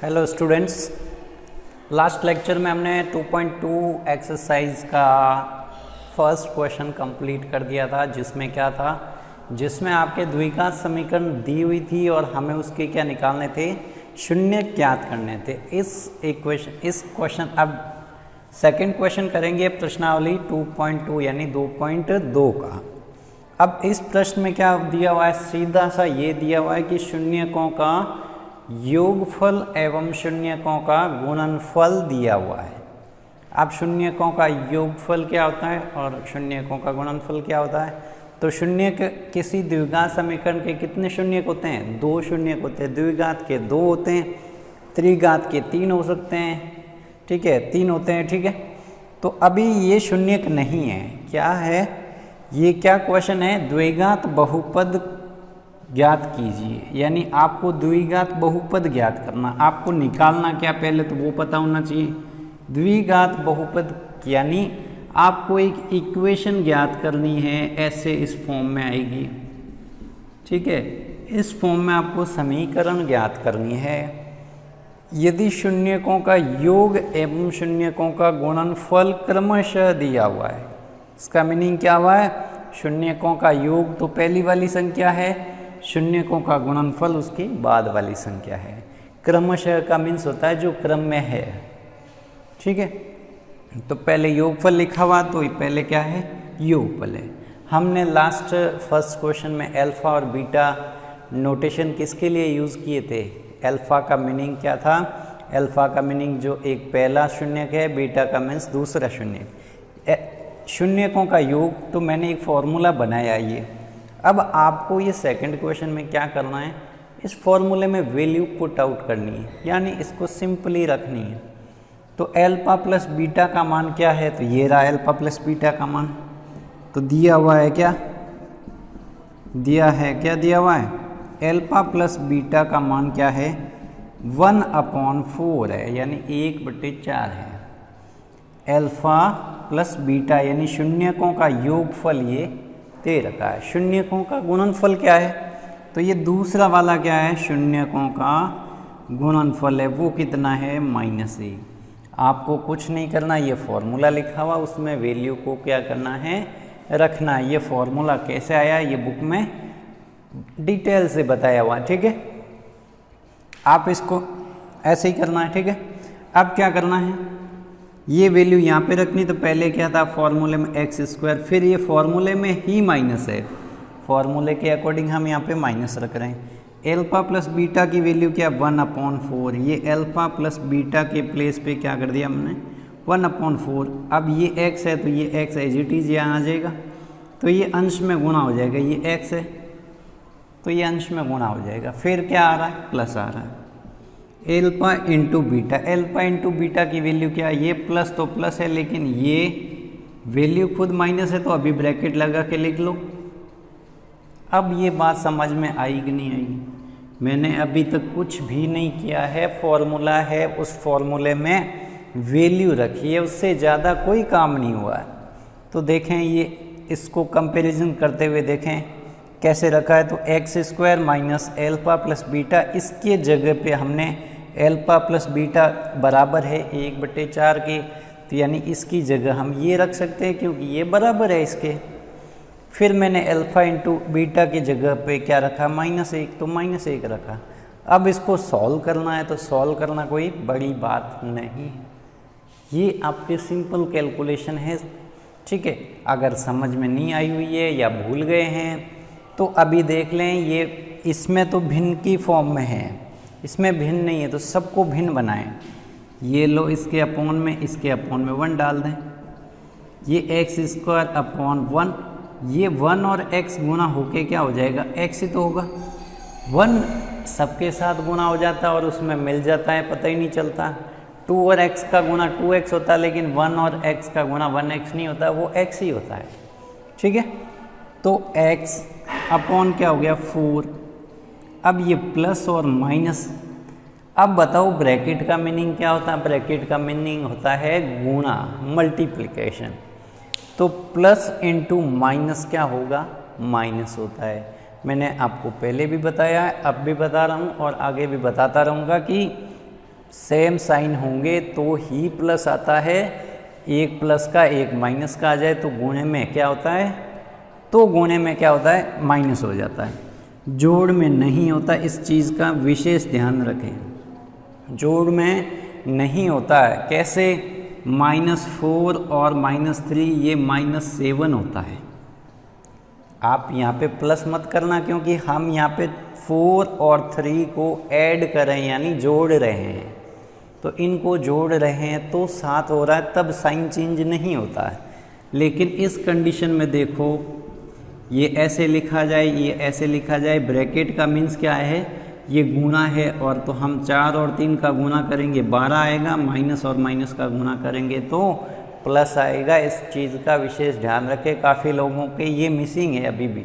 Hello students, last lecture में हमने 2.2 exercise का फर्स्ट क्वेश्चन कंप्लीट कर दिया था, जिसमें क्या था, जिसमें आपके द्विघात समीकरण दी हुई थी और हमें उसके क्या निकालने थे, शून्य ज्ञात करने थे। इस क्वेश्चन अब सेकंड क्वेश्चन करेंगे प्रश्नावली 2.2 यानी 2.2 का। अब इस प्रश्न में क्या दिया हुआ है, सीधा सा ये दिया हुआ है कि शून्यकों का योगफल एवं शून्यकों का गुणनफल दिया हुआ है। अब शून्यकों का योगफल क्या होता है और शून्यकों का गुणनफल क्या होता है। तो शून्य किसी द्विघात समीकरण के कितने शून्यक होते हैं? दो शून्यक होते हैं। द्विघात के दो होते हैं, त्रिघात के तीन हो सकते हैं, ठीक है, तीन होते हैं, ठीक है। तो अभी ये शून्यक नहीं है, क्या है ये, क्या क्वेश्चन है, द्विघात बहुपद ज्ञात कीजिए। यानी आपको द्विघात बहुपद ज्ञात करना, आपको निकालना क्या, पहले तो वो पता होना चाहिए। द्विघात बहुपद यानी आपको एक इक्वेशन ज्ञात करनी है, ऐसे इस फॉर्म में आएगी, ठीक है। इस फॉर्म में आपको समीकरण ज्ञात करनी है। यदि शून्यकों का योग एवं शून्यकों का गुणनफल क्रमशः दिया हुआ है, इसका मीनिंग क्या हुआ है, शून्यकों का योग तो पहली वाली संख्या है, शून्यकों का गुणनफल उसकी बाद वाली संख्या है। क्रमशः का मीन्स होता है जो क्रम में है, ठीक है। तो पहले योगफल लिखा हुआ, तो पहले क्या है, योगफल है। हमने लास्ट फर्स्ट क्वेश्चन में अल्फा और बीटा नोटेशन किसके लिए यूज़ किए थे? अल्फा का मीनिंग क्या था? अल्फा का मीनिंग जो एक पहला शून्यक है, बीटा का मीन्स दूसरा शून्यक। शून्यकों का योग तो मैंने एक फॉर्मूला बनाया ये। अब आपको ये सेकंड क्वेश्चन में क्या करना है, इस फॉर्मूले में वैल्यू पुट आउट करनी है, यानी इसको सिंपली रखनी है। तो अल्फा प्लस बीटा का मान क्या है, तो ये रहा अल्फा प्लस बीटा का मान। तो दिया हुआ है क्या, दिया हुआ है अल्फा प्लस बीटा का मान क्या है, 1/4 है, यानी 1/4 है। अल्फा प्लस बीटा यानी शून्यकों का योगफल ये दे रखा है। शून्यकों का गुणनफल क्या है, तो ये दूसरा वाला क्या है, शून्यकों का गुणनफल है, वो कितना है, -1। आपको कुछ नहीं करना, ये फॉर्मूला लिखा हुआ, उसमें वैल्यू को क्या करना है, रखना है। ये फॉर्मूला कैसे आया, ये बुक में डिटेल से बताया हुआ, ठीक है। आप इसको ऐसे ही करना है, ठीक है। अब क्या करना है, ये वैल्यू यहाँ पे रखनी। तो पहले क्या था, फॉर्मूले में x², फिर ये फॉर्मूले में ही माइनस है, फॉर्मूले के अकॉर्डिंग हम यहाँ पे माइनस रख रहे हैं। अल्फा प्लस बीटा की वैल्यू क्या, 1/4। ये अल्फा प्लस बीटा के प्लेस पे क्या कर दिया हमने, 1/4। अब ये x है, तो ये x एज इट इज यहाँ आ जाएगा, तो ये अंश में गुणा हो जाएगा। ये x है तो ये अंश में गुणा हो जाएगा। फिर क्या आ रहा है, प्लस आ रहा है, alpha into beta. Alpha into beta की वैल्यू क्या है, ये प्लस तो प्लस है, लेकिन ये वैल्यू खुद माइनस है, तो अभी ब्रैकेट लगा के लिख लो। अब ये बात समझ में आई कि नहीं आई? मैंने अभी तक कुछ भी नहीं किया है, फॉर्मूला है, उस फॉर्मूले में वैल्यू रखी है, उससे ज़्यादा कोई काम नहीं हुआ है। तो देखें, ये इसको कंपैरिजन करते हुए देखें कैसे रखा है। तो x² minus alpha plus beta, इसके जगह पे हमने अल्फा प्लस बीटा बराबर है 1/4 के, तो यानी इसकी जगह हम ये रख सकते हैं, क्योंकि ये बराबर है इसके। फिर मैंने अल्फा इंटू बीटा की जगह पे क्या रखा, -1, तो -1 रखा। अब इसको सॉल्व करना है, तो सॉल्व करना कोई बड़ी बात नहीं, ये आपके सिंपल कैलकुलेशन है, ठीक है। अगर समझ में नहीं आई हुई है या भूल गए हैं तो अभी देख लें। ये इसमें तो भिन्न की फॉर्म में है, इसमें भिन्न नहीं है, तो सबको भिन्न बनाएं। ये लो, इसके अपॉन में, इसके अपॉन में 1 डाल दें। ये x²/1, ये 1 और x गुना होके क्या हो जाएगा, x ही तो होगा। 1 सबके साथ गुना हो जाता है और उसमें मिल जाता है, पता ही नहीं चलता। 2 और x का गुना 2x होता है, लेकिन 1 और x का गुना 1x नहीं होता, वो x ही होता है, ठीक है। तो x अपॉन क्या हो गया, 4। अब ये प्लस और माइनस। अब बताओ ब्रैकेट का मीनिंग क्या होता है? ब्रैकेट का मीनिंग होता है गुणा, मल्टीप्लिकेशन। तो प्लस इंटू माइनस क्या होगा, माइनस होता है। मैंने आपको पहले भी बताया है, अब भी बता रहा हूँ और आगे भी बताता रहूँगा कि सेम साइन होंगे तो ही प्लस आता है, एक प्लस का एक माइनस का आ जाए तो गुणे में क्या होता है, तो गुणे में क्या होता है, माइनस हो जाता है। जोड़ में नहीं होता, इस चीज़ का विशेष ध्यान रखें। जोड़ में नहीं होता है, कैसे, -4 और -3 ये -7 होता है। आप यहाँ पे प्लस मत करना, क्योंकि हम यहाँ पे 4 और 3 को ऐड कर रहे हैं, यानी जोड़ रहे हैं। तो इनको जोड़ रहे हैं तो 7 हो रहा है, तब साइन चेंज नहीं होता है। लेकिन इस कंडीशन में देखो, ये ऐसे लिखा जाए, ये ऐसे लिखा जाए, ब्रैकेट का मीन्स क्या है, ये गुणा है, और तो हम 4 और 3 का गुणा करेंगे 12 आएगा, माइनस और माइनस का गुणा करेंगे तो प्लस आएगा। इस चीज़ का विशेष ध्यान रखें, काफ़ी लोगों के ये मिसिंग है अभी भी,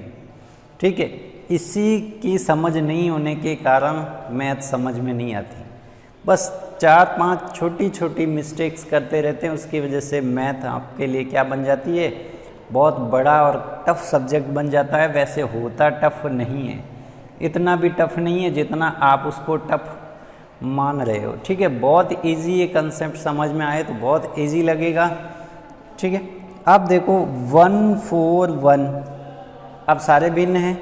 ठीक है। इसी की समझ नहीं होने के कारण मैथ समझ में नहीं आती, बस 4-5 छोटी छोटी मिस्टेक्स करते रहते हैं, उसकी वजह से मैथ आपके लिए क्या बन जाती है, बहुत बड़ा और टफ सब्जेक्ट बन जाता है। वैसे होता टफ नहीं है, इतना भी टफ नहीं है जितना आप उसको टफ मान रहे हो, ठीक है। बहुत इजी ये कंसेप्ट समझ में आए तो बहुत इजी लगेगा, ठीक है। अब देखो 1 4 1, अब सारे भिन्न हैं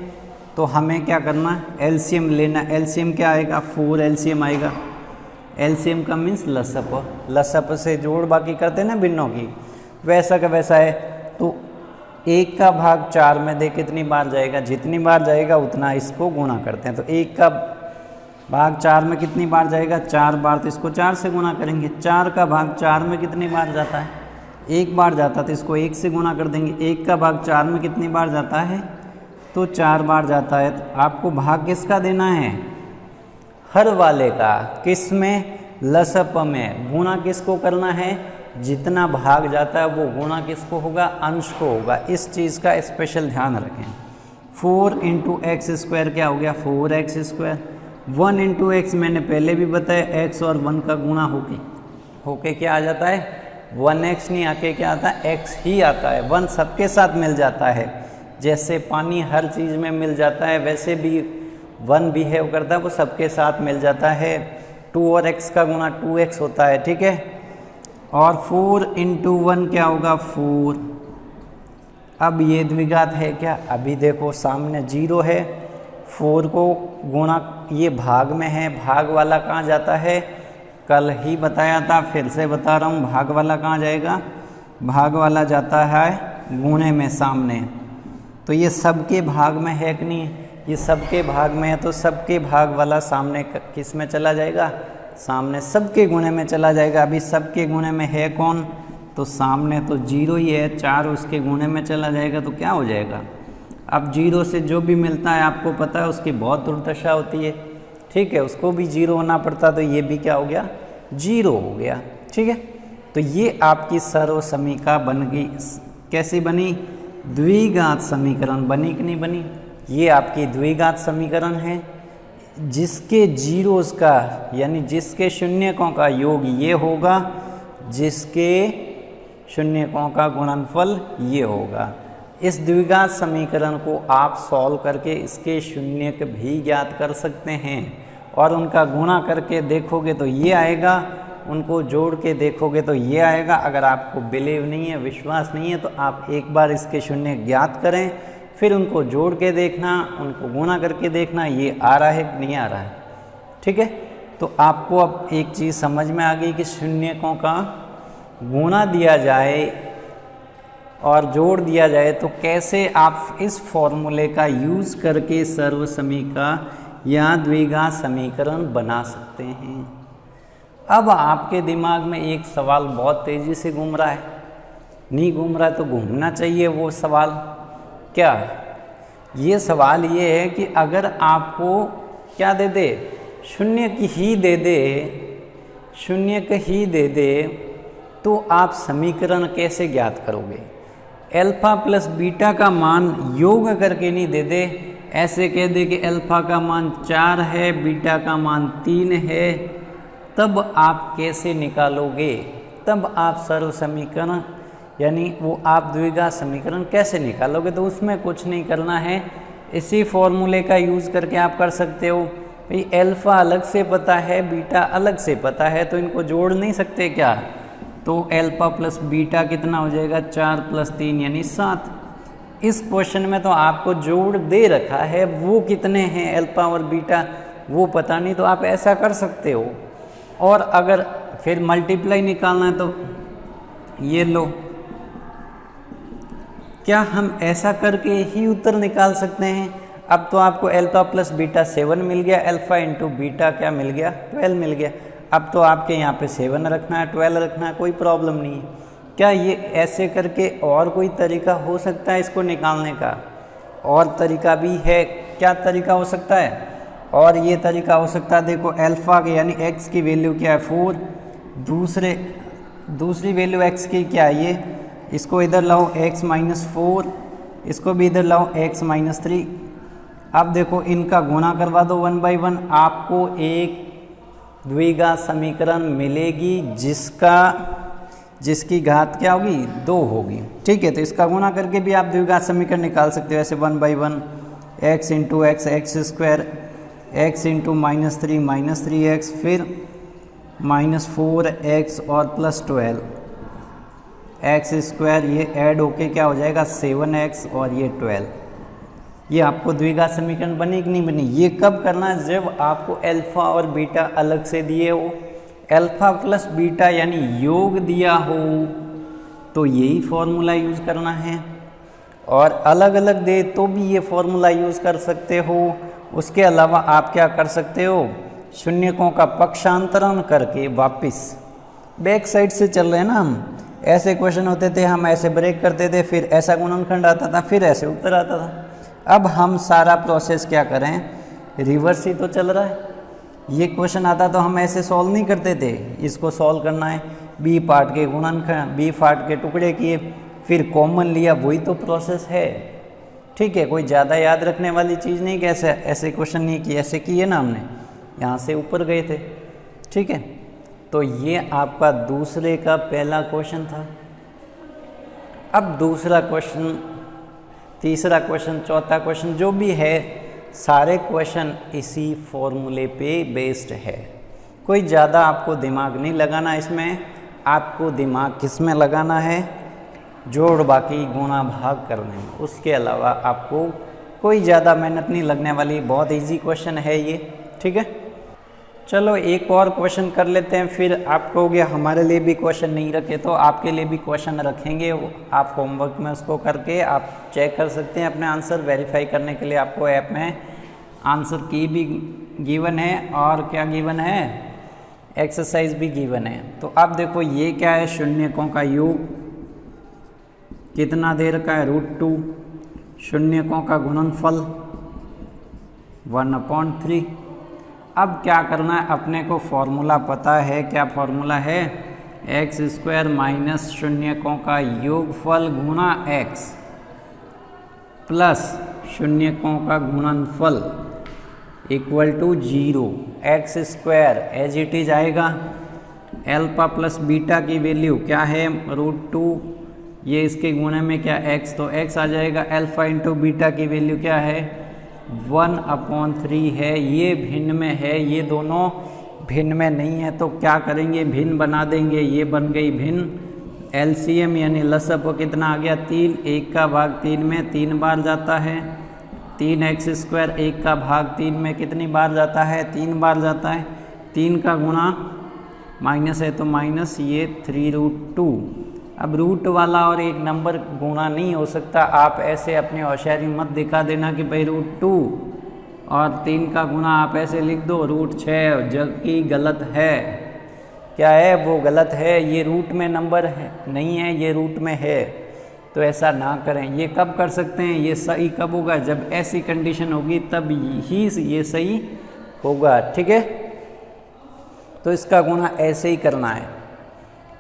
तो हमें क्या करना है, एलसीएम लेना। एलसीएम क्या आएगा, 4 एलसीएम आएगा। एलसीएम का मीन्स लसअप, लसअप से जोड़ बाकी करते हैं ना भिन्नों की, वैसा का वैसा है। तो 1 का भाग 4 में दे कितनी बार जाएगा, जितनी बार जाएगा उतना इसको गुणा करते हैं। तो 1 का भाग 4 में कितनी बार जाएगा, 4 बार, तो इसको 4 से गुणा करेंगे। 4 का भाग 4 में कितनी बार जाता है, 1 बार जाता है, तो इसको 1 से गुणा कर देंगे। 1 का भाग 4 में कितनी बार जाता है, तो 4 बार जाता है। तो आपको भाग किसका देना है, हर वाले का, किस में, लसअप में। गुणा किसको करना है, जितना भाग जाता है वो गुणा किसको होगा, अंश को होगा। इस चीज़ का स्पेशल ध्यान रखें। 4 × x² क्या हो गया, 4x²। 1 × x मैंने पहले भी बताया, x और 1 का गुणा होके क्या आ जाता है, 1x नहीं आके क्या आता है, x ही आता है। 1 सबके साथ मिल जाता है, जैसे पानी हर चीज़ में मिल जाता है, वैसे भी 1 बिहेव करता है, वो सबके साथ मिल जाता है। 2 और x का गुणा 2x होता है, ठीक है। और 4 × 1 क्या होगा, 4। अब ये द्विघात है क्या, अभी देखो सामने 0 है, 4 को गुणा, ये भाग में है, भाग वाला कहाँ जाता है, कल ही बताया था, फिर से बता रहा हूँ, भाग वाला कहाँ जाएगा, भाग वाला जाता है गुणे में सामने। तो ये सबके भाग में है कि नहीं, ये सबके भाग में है, तो सबके भाग वाला सामने किस में चला जाएगा, सामने सबके गुणे में चला जाएगा। अभी सबके गुणे में है कौन, तो सामने तो 0 ही है, 4 उसके गुणे में चला जाएगा तो क्या हो जाएगा। अब 0 से जो भी मिलता है आपको पता है उसकी बहुत दुर्दशा होती है, ठीक है, उसको भी 0 होना पड़ता, तो ये भी क्या हो गया, 0 हो गया, ठीक है। तो ये आपकी सर्व समीकरण बन गई। कैसी बनी, द्विघात समीकरण बनी कि नहीं बनी। ये आपकी द्विघात समीकरण है, जिसके जीरोस का यानी जिसके शून्यकों का योग ये होगा, जिसके शून्यकों का गुणनफल ये होगा। इस द्विघात समीकरण को आप सॉल्व करके इसके शून्यक भी ज्ञात कर सकते हैं, और उनका गुणा करके देखोगे तो ये आएगा, उनको जोड़ के देखोगे तो ये आएगा। अगर आपको बिलीव नहीं है, विश्वास नहीं है, तो आप एक बार इसके शून्य ज्ञात करें, फिर उनको जोड़ के देखना, उनको गुणा करके देखना ये आ रहा है कि नहीं आ रहा है, ठीक है। तो आपको अब एक चीज़ समझ में आ गई कि शून्यकों का गुणा दिया जाए और जोड़ दिया जाए तो कैसे आप इस फॉर्मूले का यूज़ करके सर्व समीकरण या द्विघात समीकरण बना सकते हैं। अब आपके दिमाग में एक सवाल बहुत तेज़ी से घूम रहा है, नहीं घूम रहा तो घूमना चाहिए वो सवाल। क्या, ये सवाल ये है कि अगर आपको क्या दे दे, शून्य की ही दे दे, शून्य का ही दे दे, तो आप समीकरण कैसे ज्ञात करोगे। अल्फा प्लस बीटा का मान योग करके नहीं दे दे, ऐसे कह दे कि अल्फा का मान 4 है, बीटा का मान 3 है, तब आप कैसे निकालोगे, तब आप सर्व समीकरण यानी वो आप द्विघात समीकरण कैसे निकालोगे। तो उसमें कुछ नहीं करना है, इसी फॉर्मूले का यूज़ करके आप कर सकते हो। भाई अल्फ़ा अलग से पता है, बीटा अलग से पता है, तो इनको जोड़ नहीं सकते क्या? तो अल्फ़ा प्लस बीटा कितना हो जाएगा? 4 + 3 यानी 7। इस क्वेश्चन में तो आपको जोड़ दे रखा है, वो कितने हैं अल्फ़ा और बीटा वो पता नहीं, तो आप ऐसा कर सकते हो। और अगर फिर मल्टीप्लाई निकालना है तो ये लो, क्या हम ऐसा करके ही उत्तर निकाल सकते हैं? अब तो आपको अल्फ़ा प्लस बीटा 7 मिल गया, अल्फ़ा इंटू बीटा क्या मिल गया? 12 मिल गया। अब तो आपके यहाँ पे 7 रखना है, 12 रखना है, कोई प्रॉब्लम नहीं है। क्या ये ऐसे करके और कोई तरीका हो सकता है इसको निकालने का? और तरीका भी है। क्या तरीका हो सकता है? और ये तरीका हो सकता है, देखो अल्फ़ा के यानी x की वैल्यू क्या है? 4, दूसरी वैल्यू x की क्या है? ये, इसको इधर लाओ x - 4, इसको भी इधर लाओ x - 3। अब देखो इनका गुणा करवा दो 1 by 1, आपको एक द्विघात समीकरण मिलेगी जिसकी घात क्या होगी? 2 होगी। ठीक है, तो इसका गुणा करके भी आप द्विघात समीकरण निकाल सकते हो ऐसे 1 by 1 x into x x², x into -3 -3x, फिर -4x और +12 x², ये ऐड होके क्या हो जाएगा? 7x और ये 12। ये आपको द्विघात समीकरण बनी कि नहीं बनी? ये कब करना है? जब आपको अल्फ़ा और बीटा अलग से दिए हो, अल्फ़ा प्लस बीटा यानी योग दिया हो, तो यही फॉर्मूला यूज़ करना है। और अलग अलग दे तो भी ये फॉर्मूला यूज़ कर सकते हो। उसके अलावा आप क्या कर सकते हो? शून्यकों का पक्षांतरण करके वापस बैक साइड से चल रहे हैं ना हम। ऐसे क्वेश्चन होते थे, हम ऐसे ब्रेक करते थे, फिर ऐसा गुणनखंड आता था, फिर ऐसे उत्तर आता था। अब हम सारा प्रोसेस क्या करें? रिवर्स ही तो चल रहा है। ये क्वेश्चन आता तो हम ऐसे सॉल्व नहीं करते थे। इसको सॉल्व करना है, बी पार्ट के गुणनखंड, बी पार्ट के टुकड़े किए, फिर कॉमन लिया, वही तो प्रोसेस है। ठीक है, कोई ज़्यादा याद रखने वाली चीज़ नहीं कि ऐसे क्वेश्चन नहीं किए, ऐसे किए ना हमने, यहाँ से ऊपर गए थे। ठीक है, तो ये आपका दूसरे का पहला क्वेश्चन था। अब दूसरा क्वेश्चन, तीसरा क्वेश्चन, चौथा क्वेश्चन जो भी है, सारे क्वेश्चन इसी फॉर्मूले पे बेस्ड है। कोई ज़्यादा आपको दिमाग नहीं लगाना इसमें। आपको दिमाग किस में लगाना है? जोड़ बाकी गुणा भाग करने में। उसके अलावा आपको कोई ज़्यादा मेहनत नहीं लगने वाली। बहुत इजी क्वेश्चन है ये। ठीक है, चलो एक और क्वेश्चन कर लेते हैं, फिर आप कहोगे हमारे लिए भी क्वेश्चन नहीं रखे, तो आपके लिए भी क्वेश्चन रखेंगे। आप होमवर्क में उसको करके आप चेक कर सकते हैं अपने आंसर। वेरीफाई करने के लिए आपको ऐप में आंसर की भी गिवन है और क्या गिवन है? एक्सरसाइज भी गिवन है। तो अब देखो ये क्या है? शून्यकों का योग कितना दे रखा है? √2। शून्यकों का गुणनफल 1/3। अब क्या करना है? अपने को फॉर्मूला पता है। क्या फॉर्मूला है? x² माइनस शून्यकों का योगफल गुणा x प्लस शून्यकों का गुणनफल equal to 0। x² as it is आएगा। अल्फ़ा प्लस बीटा की वैल्यू क्या है? √2, ये इसके गुणे में क्या x, तो x आ जाएगा। अल्फ़ा इंटू बीटा की वैल्यू क्या है? 1/3 है। ये भिन्न में है, ये दोनों भिन्न में नहीं है, तो क्या करेंगे? भिन्न बना देंगे। ये बन गई भिन्न। एलसीएम यानी लसअप कितना आ गया? 3। 1 का भाग 3 में 3 बार जाता है। 3x² 1 का भाग 3 में कितनी बार जाता है? 3 बार जाता है। 3 का गुणा माइनस है तो माइनस, ये 3√2। अब रूट वाला और एक नंबर गुणा नहीं हो सकता। आप ऐसे अपनी होशियारी मत दिखा देना कि भाई √2 और 3 का गुणा आप ऐसे लिख दो √6, जबकि गलत है। क्या है? वो गलत है। ये रूट में नंबर है नहीं है, ये रूट में है, तो ऐसा ना करें। ये कब कर सकते हैं? ये सही कब होगा? जब ऐसी कंडीशन होगी तब ही ये सही होगा। ठीक है, तो इसका गुणा ऐसे ही करना है,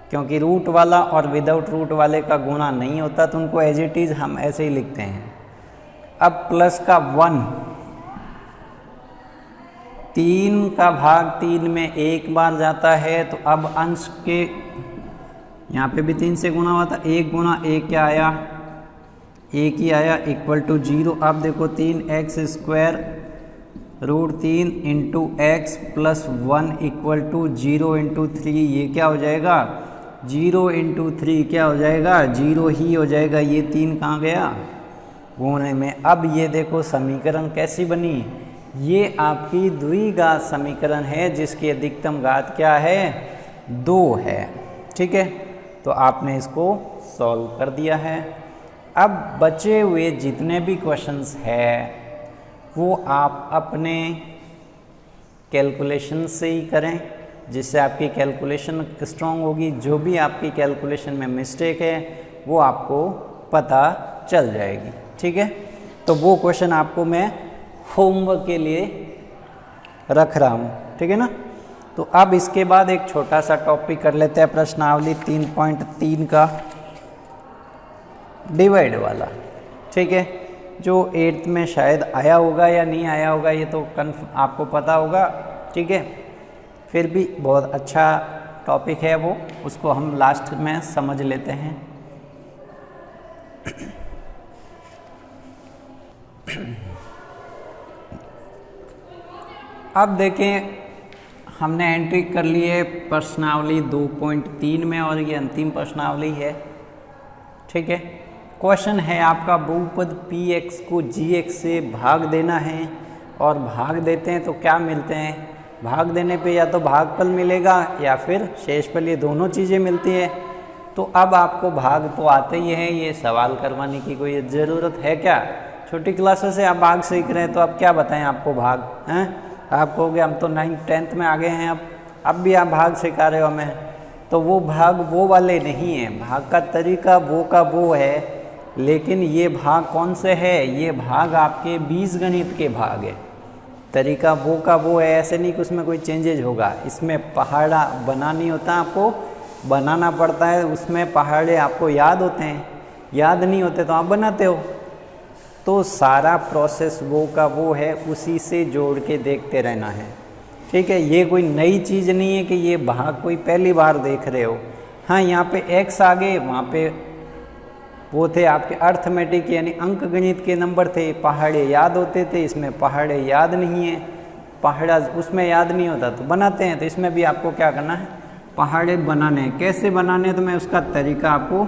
क्योंकि रूट वाला और विदाउट रूट वाले का गुणा नहीं होता, तो उनको एज इट इज हम ऐसे ही लिखते हैं। अब प्लस का 1, 3 का भाग 3 में 1 बार जाता है, तो अब अंश के यहाँ पे भी 3 से गुणा हुआ था। 1 गुणा 1 क्या आया? 1 ही आया, इक्वल टू 0। अब देखो 3x² √3 into x plus 1 equal to 0 into 3, ये क्या हो जाएगा 0 इंटू 3 क्या हो जाएगा 0 ही हो जाएगा। ये 3 कहाँ गया गुणने में। अब ये देखो समीकरण कैसी बनी, ये आपकी द्विघात समीकरण है जिसकी अधिकतम घात क्या है 2 है। ठीक है, तो आपने इसको सॉल्व कर दिया है। अब बचे हुए जितने भी क्वेश्चंस है वो आप अपने कैलकुलेशन से ही करें, जिससे आपकी कैलकुलेशन स्ट्रॉन्ग होगी। जो भी आपकी कैलकुलेशन में मिस्टेक है वो आपको पता चल जाएगी। ठीक है, तो वो क्वेश्चन आपको मैं होमवर्क के लिए रख रहा हूँ। ठीक है ना, तो अब इसके बाद एक छोटा सा टॉपिक कर लेते हैं, प्रश्नावली 3.3 का डिवाइड वाला। ठीक है, जो 8th में शायद आया होगा या नहीं आया होगा ये तो आपको पता होगा। ठीक है, फिर भी बहुत अच्छा टॉपिक है वो, उसको हम लास्ट में समझ लेते हैं। अब देखें, हमने एंट्री कर ली है प्रश्नावली 2.3 में और ये अंतिम प्रश्नावली है। ठीक है, क्वेश्चन है आपका बहुपद px को gx से भाग देना है और भाग देते हैं तो क्या मिलते हैं। भाग देने पे या तो भागफल मिलेगा या फिर शेषफल, ये दोनों चीज़ें मिलती है। तो अब आपको भाग तो आते ही हैं, ये सवाल करवाने की कोई ज़रूरत है क्या। छोटी क्लासों से आप भाग सीख रहे हैं तो अब क्या बताएं आपको भाग हैं। आप कहोगे हम तो 9th 10th में आ गए हैं, अब भी आप भाग सिखा रहे हो हमें। तो वो भाग वो वाले नहीं हैं, भाग का तरीका वो का वो है, लेकिन ये भाग कौन से है, ये भाग आपके बीजगणित के भाग है। तरीका वो का वो है, ऐसे नहीं कि उसमें कोई चेंजेज होगा। इसमें पहाड़ा बनानी होता है, आपको बनाना पड़ता है। उसमें पहाड़े आपको याद होते हैं, याद नहीं होते तो आप बनाते हो। तो सारा प्रोसेस वो का वो है, उसी से जोड़ के देखते रहना है। ठीक है, ये कोई नई चीज़ नहीं है कि ये भाग कोई पहली बार देख रहे हो। हाँ, यहाँ पे x आ गए, वहाँ पे वो थे आपके अर्थमेटिक यानी अंक गणित के नंबर थे, पहाड़े याद होते थे। इसमें पहाड़े याद नहीं है, पहाड़ा उसमें याद नहीं होता तो बनाते हैं। तो इसमें भी आपको क्या करना है, पहाड़े बनाने हैं। कैसे बनाने तो मैं उसका तरीका आपको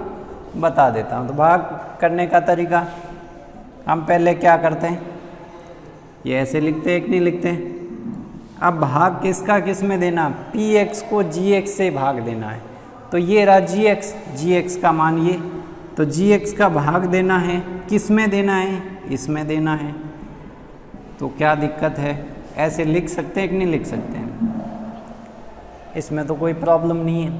बता देता हूँ। तो भाग करने का तरीका हम पहले क्या करते हैं, ये ऐसे लिखते हैं कि नहीं लिखते हैं। अब भाग किसका किस में देना, px को gx से भाग देना है। तो ये रहा gx का मान ये, तो gx का भाग देना है, किस में देना है, इसमें देना है। तो क्या दिक्कत है, ऐसे लिख सकते हैं कि नहीं लिख सकते हैं, इसमें तो कोई प्रॉब्लम नहीं है।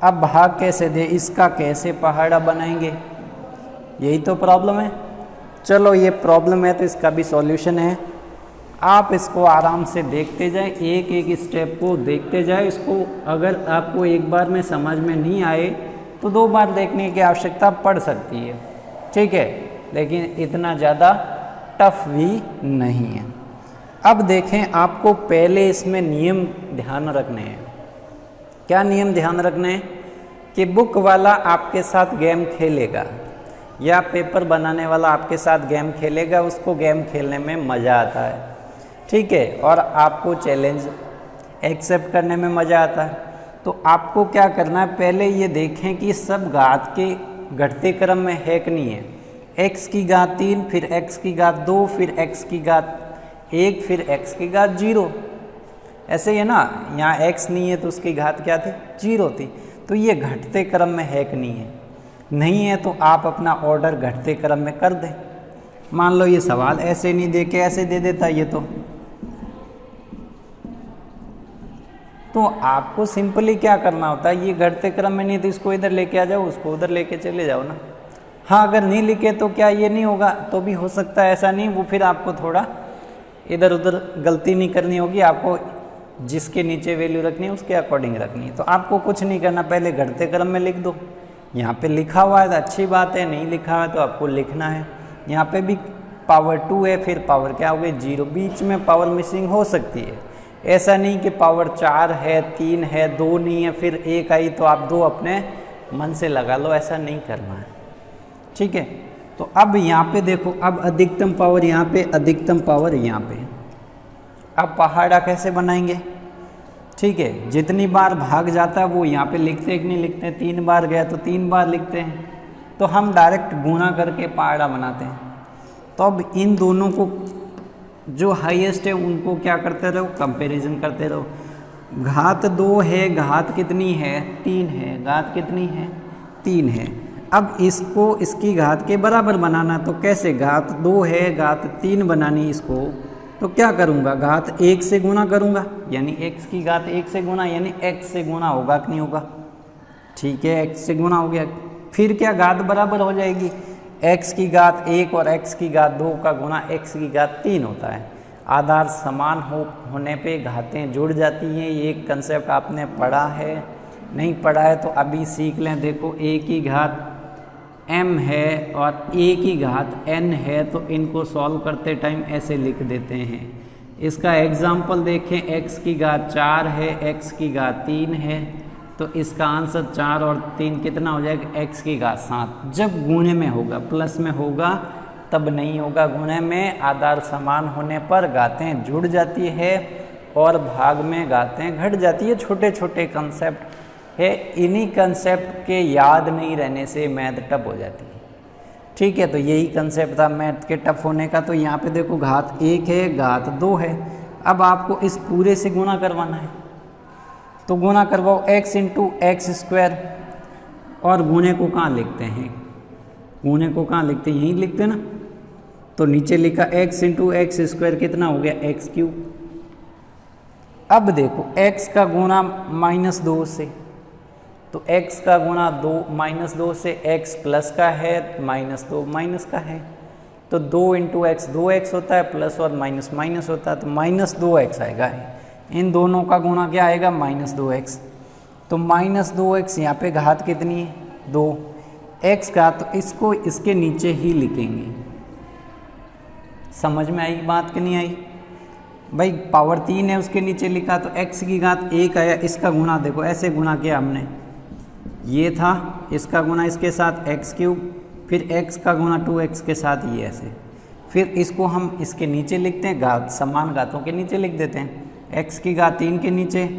अब भाग कैसे दे, इसका कैसे पहाड़ा बनाएंगे, यही तो प्रॉब्लम है। चलो ये प्रॉब्लम है तो इसका भी सॉल्यूशन है। आप इसको आराम से देखते जाए, एक एक स्टेप को देखते जाए। इसको अगर आपको एक बार में समझ में नहीं आए तो 2 बार देखने की आवश्यकता पड़ सकती है। ठीक है, लेकिन इतना ज़्यादा टफ भी नहीं है। अब देखें, आपको पहले इसमें नियम ध्यान रखने हैं। क्या नियम ध्यान रखने हैं कि बुक वाला आपके साथ गेम खेलेगा या पेपर बनाने वाला आपके साथ गेम खेलेगा, उसको गेम खेलने में मज़ा आता है। ठीक है, और आपको चैलेंज एक्सेप्ट करने में मज़ा आता है। तो आपको क्या करना है, पहले ये देखें कि सब घात के घटते क्रम में है कि नहीं है। x की घात 3, फिर x की घात 2, फिर x की घात 1, फिर x की घात 0। ऐसे ही है ना, यहाँ x नहीं है तो उसकी घात क्या थी, 0 थी। तो ये घटते क्रम में है कि नहीं है, नहीं है तो आप अपना ऑर्डर घटते क्रम में कर दें। मान लो ये सवाल ऐसे नहीं दे के ऐसे दे देता ये, तो आपको सिंपली क्या करना होता है, ये घटते क्रम में नहीं तो इसको इधर लेके आ जाओ, उसको उधर लेके चले जाओ ना। हाँ, अगर नहीं लिखे तो क्या ये नहीं होगा, तो भी हो सकता है, ऐसा नहीं। वो फिर आपको थोड़ा इधर उधर गलती नहीं करनी होगी, आपको जिसके नीचे वैल्यू रखनी है उसके अकॉर्डिंग रखनी है। तो आपको कुछ नहीं करना, पहले घटते क्रम में लिख दो। यहाँ पे लिखा हुआ है तो अच्छी बात है, नहीं लिखा है तो आपको लिखना है। यहाँ पे भी पावर 2 है, फिर पावर क्या हो गई 0, बीच में पावर मिसिंग हो सकती है। ऐसा नहीं कि पावर 4 है, 3 है, 2 नहीं है, फिर 1 आई तो आप 2 अपने मन से लगा लो, ऐसा नहीं करना है। ठीक है, तो अब यहाँ पे देखो, अब अधिकतम पावर यहाँ पे, अधिकतम पावर यहाँ पे, अब पहाड़ा कैसे बनाएंगे? ठीक है, जितनी बार भाग जाता है वो यहाँ पे लिखते हैं कि नहीं लिखते हैं, 3 बार गया तो 3 बार लिखते हैं, तो हम डायरेक्ट गुना करके पहाड़ा बनाते हैं। तो अब इन दोनों को जो हाईएस्ट है उनको क्या करते रहो, कंपैरिजन करते रहो। घात 2 है, घात कितनी है, 3 है, घात कितनी है, 3 है। अब इसको इसकी घात के बराबर बनाना, तो कैसे, घात 2 है, घात 3 बनानी इसको, तो क्या करूँगा, घात 1 से गुना करूँगा, यानी x की घात 1 से गुना, यानी x से गुना होगा कि नहीं होगा? ठीक है, x से गुना हो गया, फिर क्या घात बराबर हो जाएगी, x की घात 1 और x की घात 2 का गुना x की घात 3 होता है। आधार समान होने पे घातें जुड़ जाती हैं। ये एक कंसेप्ट आपने पढ़ा है, नहीं पढ़ा है तो अभी सीख लें। देखो a की घात m है और a की घात n है, तो इनको सॉल्व करते टाइम ऐसे लिख देते हैं। इसका एग्जाम्पल देखें, x की घात 4 है, x की घात 3 है, तो इसका आंसर 4 और 3 कितना हो जाएगा, x की घात 7। जब गुणे में होगा, प्लस में होगा तब नहीं होगा। गुणे में आधार समान होने पर घातें जुड़ जाती है और भाग में घातें घट जाती है। छोटे छोटे कंसेप्ट है, इन्हीं कंसेप्ट के याद नहीं रहने से मैथ टफ हो जाती है। ठीक है, तो यही कंसेप्ट था मैथ के टफ होने का। तो यहाँ पे देखो घात 1 है, घात 2 है। अब आपको इस पूरे से गुना करवाना है, तो गुना करवाओ x इंटू एक्स स्क्वायर, और गुणे को कहाँ लिखते हैं, गुणे को कहाँ लिखते हैं, यहीं लिखते हैं ना। तो नीचे लिखा x इंटू एक्स स्क्वायर कितना हो गया, एक्स क्यूब। अब देखो x का गुना -2 से, तो x का गुना -2 से x प्लस का है, -2 माइनस का है, तो 2 इंटू एक्स 2x होता है, प्लस और माइनस माइनस होता है, तो -2x आएगा। इन दोनों का गुना क्या आएगा, -2x। तो -2x यहाँ पे घात कितनी है, 2 x का, तो इसको इसके नीचे ही लिखेंगे। समझ में आई बात कि नहीं आई? भाई पावर 3 है, उसके नीचे लिखा, तो x की घात 1 आया। इसका गुना देखो ऐसे गुना किया हमने, ये था, इसका गुना इसके साथ x क्यूब, फिर x का गुना 2x के साथ ये ऐसे, फिर इसको हम इसके नीचे लिखते हैं, घात समान घातों के नीचे लिख देते हैं। x की घात 3 के नीचे,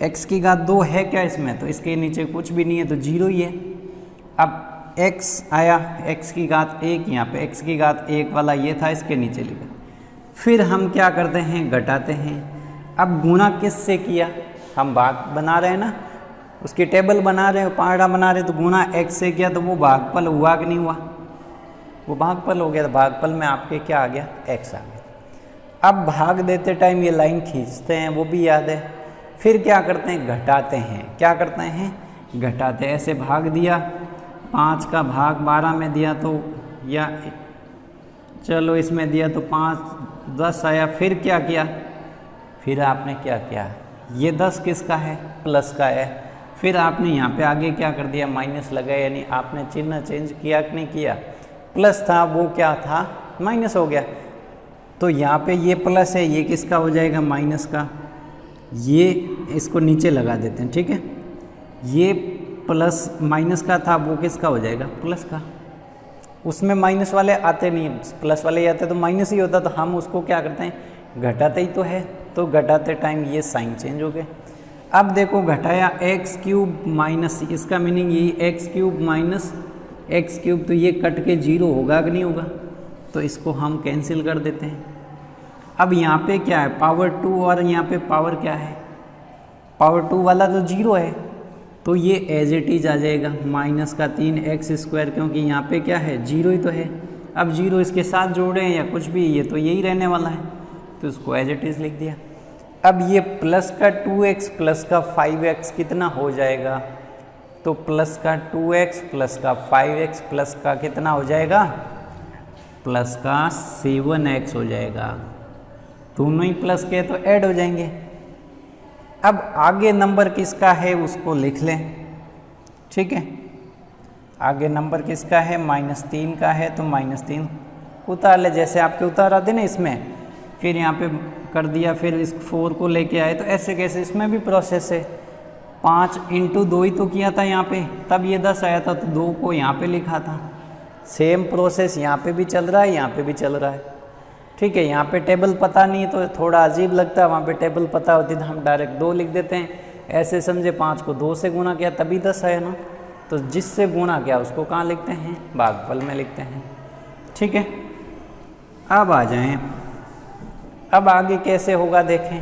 x की घात 2 है क्या इसमें, तो इसके नीचे कुछ भी नहीं है, तो 0 ही है। अब x आया, x की घात 1, यहाँ पे x की घात 1 वाला ये था, इसके नीचे लिखा। फिर हम क्या करते हैं, घटाते हैं। अब गुना किससे किया, हम भाग बना रहे हैं ना, उसकी टेबल बना रहे हो, पहाड़ा बना रहे, तो गुना x से किया, तो वो भागफल हुआ कि नहीं हुआ, वो भागफल हो गया। तो भागफल में आपके क्या आ गया, x आ गया। अब भाग देते टाइम ये लाइन खींचते हैं, वो भी याद है। फिर क्या करते हैं, घटाते हैं। क्या करते हैं, घटाते हैं। ऐसे भाग दिया, 5 का भाग 12 में दिया, तो या चलो इसमें दिया तो 5 10 आया। फिर क्या किया, फिर आपने क्या किया, ये 10 किसका है, प्लस का है। फिर आपने यहाँ पे आगे क्या कर दिया, माइनस लगाया, यानी आपने चिन्ह चेंज किया कि नहीं किया। प्लस था वो क्या था, माइनस हो गया। तो यहाँ पे ये प्लस है, ये किसका हो जाएगा, माइनस का। ये इसको नीचे लगा देते हैं, ठीक है। ये प्लस माइनस का था, वो किसका हो जाएगा, प्लस का। उसमें माइनस वाले आते नहीं, प्लस वाले ही आते, तो माइनस ही होता। तो हम उसको क्या करते हैं, घटाते ही तो है, तो घटाते टाइम ये साइन चेंज हो गए। अब देखो घटाया, एक्स क्यूब माइनस, इसका मीनिंग यही, x cube minus x cube, तो ये कट के 0 होगा कि नहीं होगा, तो इसको हम कैंसिल कर देते हैं। अब यहाँ पे क्या है, पावर 2, और यहाँ पे पावर क्या है, पावर 2 वाला तो 0 है, तो ये एज इट इज आ जाएगा, माइनस का 3x स्क्वायर, क्योंकि यहाँ पे क्या है, 0 ही तो है। अब 0 इसके साथ जोड़ें या कुछ भी, ये तो यही रहने वाला है, तो इसको एज इट इज लिख दिया। अब ये प्लस का 2x प्लस का 5x कितना हो जाएगा, तो प्लस का 2x प्लस का 5x प्लस का कितना हो जाएगा, प्लस का 7x हो जाएगा। दोनों ही प्लस के तो ऐड हो जाएंगे। अब आगे नंबर किसका है उसको लिख लें, ठीक है। आगे नंबर किसका है, -3 का है, तो -3 उतार ले, जैसे आपके उतारा थे ना इसमें, फिर यहाँ पे कर दिया, फिर इस 4 को लेके आए, तो ऐसे कैसे, इसमें भी प्रोसेस है। 5 × 2 ही तो किया था यहाँ पे, तब ये 10 आया था, तो 2 को यहाँ पे लिखा था। सेम प्रोसेस यहाँ पे भी चल रहा है, यहाँ पे भी चल रहा है। ठीक है, यहाँ पे टेबल पता नहीं तो थोड़ा अजीब लगता है, वहाँ पे टेबल पता होती तो हम डायरेक्ट 2 लिख देते हैं। ऐसे समझे 5 को 2 से गुणा किया तभी 10 है ना, तो जिससे गुणा किया उसको कहाँ लिखते हैं, भागफल में लिखते हैं। ठीक है, अब आ जाएं, अब आगे कैसे होगा देखें।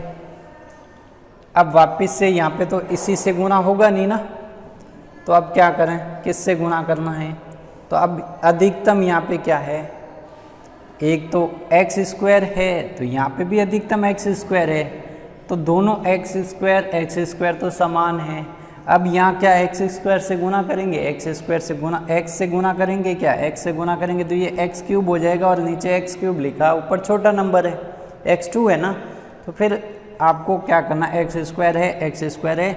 अब वापस से यहाँ पे तो इसी से गुणा होगा नहीं ना, तो अब क्या करें, किससे गुणा करना है। तो अब अधिकतम यहाँ पे क्या है, एक तो एक्स स्क्वायर है तो यहाँ पे भी अधिकतम एक्स स्क्वायर है, तो दोनों एक्स स्क्वायर तो समान है। अब यहाँ क्या एक्स स्क्वायर से गुणा करेंगे, एक्स स्क्वायर से गुणा एक्स से गुणा करेंगे, क्या एक्स से गुणा करेंगे तो ये एक्स क्यूब हो जाएगा, और नीचे एक्स क्यूब लिखा, ऊपर छोटा नंबर है x2 है ना, तो फिर आपको क्या करना, एक्स स्क्वायर है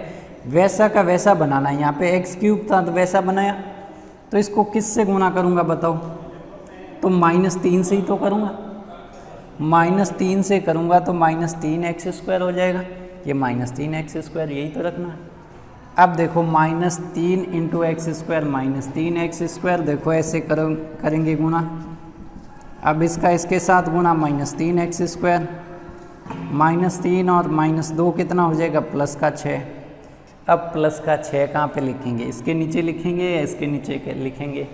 वैसा का वैसा बनाना है। यहाँ पे एक्स क्यूब था तो वैसा बनाया, तो इसको किस से गुणा करूँगा बताओ, तो -3 से ही तो करूँगा, -3 से करूँगा तो -3x² हो जाएगा, ये -3x², यही तो रखना है। अब देखो -3 × x² -3x², देखो ऐसे करेंगे गुणा। अब इसका इसके साथ गुणा -3x², -3 और -2 कितना हो जाएगा, +6। अब +6 कहाँ पे लिखेंगे, इसके नीचे लिखेंगे या इसके नीचे लिखेंगे,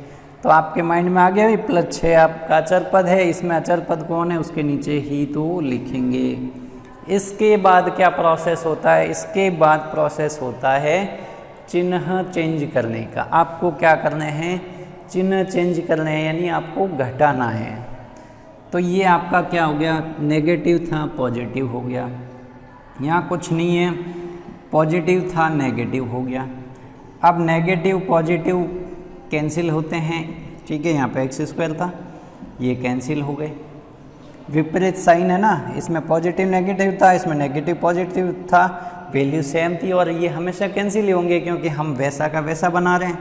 तो आपके माइंड में आ गया भी +6 आपका अचर पद है, इसमें अचर पद कौन है, उसके नीचे ही तो लिखेंगे। इसके बाद क्या प्रोसेस होता है, इसके बाद प्रोसेस होता है चिन्ह चेंज करने का। आपको क्या करने हैं, चिन्ह चेंज करने हैं, यानी आपको घटाना है। तो ये आपका क्या हो गया, नेगेटिव था पॉजिटिव हो गया, यहाँ कुछ नहीं है, पॉजिटिव था नेगेटिव हो गया। अब नेगेटिव पॉजिटिव कैंसिल होते हैं, ठीक है, यहाँ पे x² था, ये कैंसिल हो गए। विपरीत साइन है ना, इसमें पॉजिटिव नेगेटिव था, इसमें नेगेटिव पॉजिटिव था, वैल्यू सेम थी, और ये हमेशा कैंसिल ही होंगे क्योंकि हम वैसा का वैसा बना रहे हैं।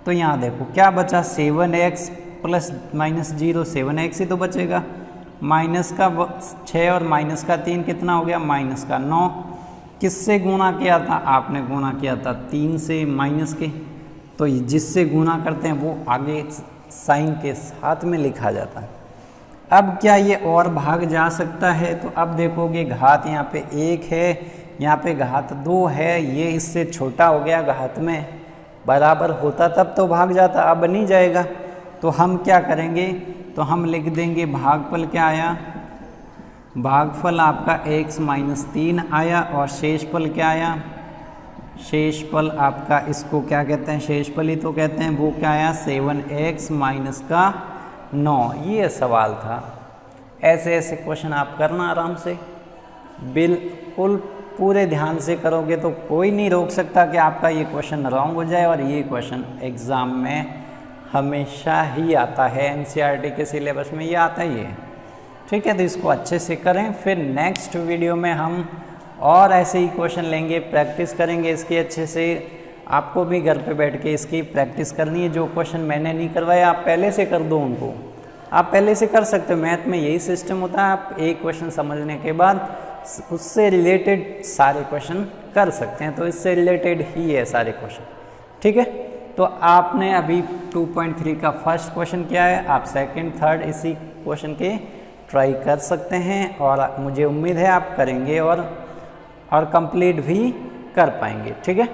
तो यहाँ देखो क्या बचा, 7x + -0, 7x ही तो बचेगा, -6 और -3 कितना हो गया, -9। किससे गुणा किया था, आपने गुणा किया था 3 से माइनस के, तो जिससे गुणा करते हैं वो आगे साइन के साथ में लिखा जाता है। अब क्या ये और भाग जा सकता है, तो अब देखोगे घात यहाँ पे 1 है, यहाँ पे घात 2 है, ये इससे छोटा हो गया, घात में बराबर होता तब तो भाग जाता, अब नहीं जाएगा। तो हम क्या करेंगे, तो हम लिख देंगे भागफल क्या आया, भागफल आपका x - 3 आया, और शेषफल क्या आया, शेषफल आपका इसको क्या कहते हैं, शेषफल ही तो कहते हैं, वो क्या आया 7x - 9। ये सवाल था। ऐसे ऐसे क्वेश्चन आप करना आराम से, बिल्कुल पूरे ध्यान से करोगे तो कोई नहीं रोक सकता कि आपका ये क्वेश्चन रॉन्ग हो जाए, और ये क्वेश्चन एग्ज़ाम में हमेशा ही आता है, NCERT के सिलेबस में ये आता ही है। ठीक है, तो इसको अच्छे से करें, फिर नेक्स्ट वीडियो में हम और ऐसे ही क्वेश्चन लेंगे, प्रैक्टिस करेंगे इसकी अच्छे से। आपको भी घर पे बैठ के इसकी प्रैक्टिस करनी है। जो क्वेश्चन मैंने नहीं करवाए आप पहले से कर दो उनको, आप पहले से कर सकते हो। मैथ में यही सिस्टम होता है, आप एक क्वेश्चन समझने के बाद उससे रिलेटेड सारे क्वेश्चन कर सकते हैं, तो इससे रिलेटेड ही है सारे क्वेश्चन। ठीक है, तो आपने अभी 2.3 का फर्स्ट क्वेश्चन किया है, आप सेकंड थर्ड इसी क्वेश्चन के ट्राई कर सकते हैं, और मुझे उम्मीद है आप करेंगे और कंप्लीट भी कर पाएंगे। ठीक है।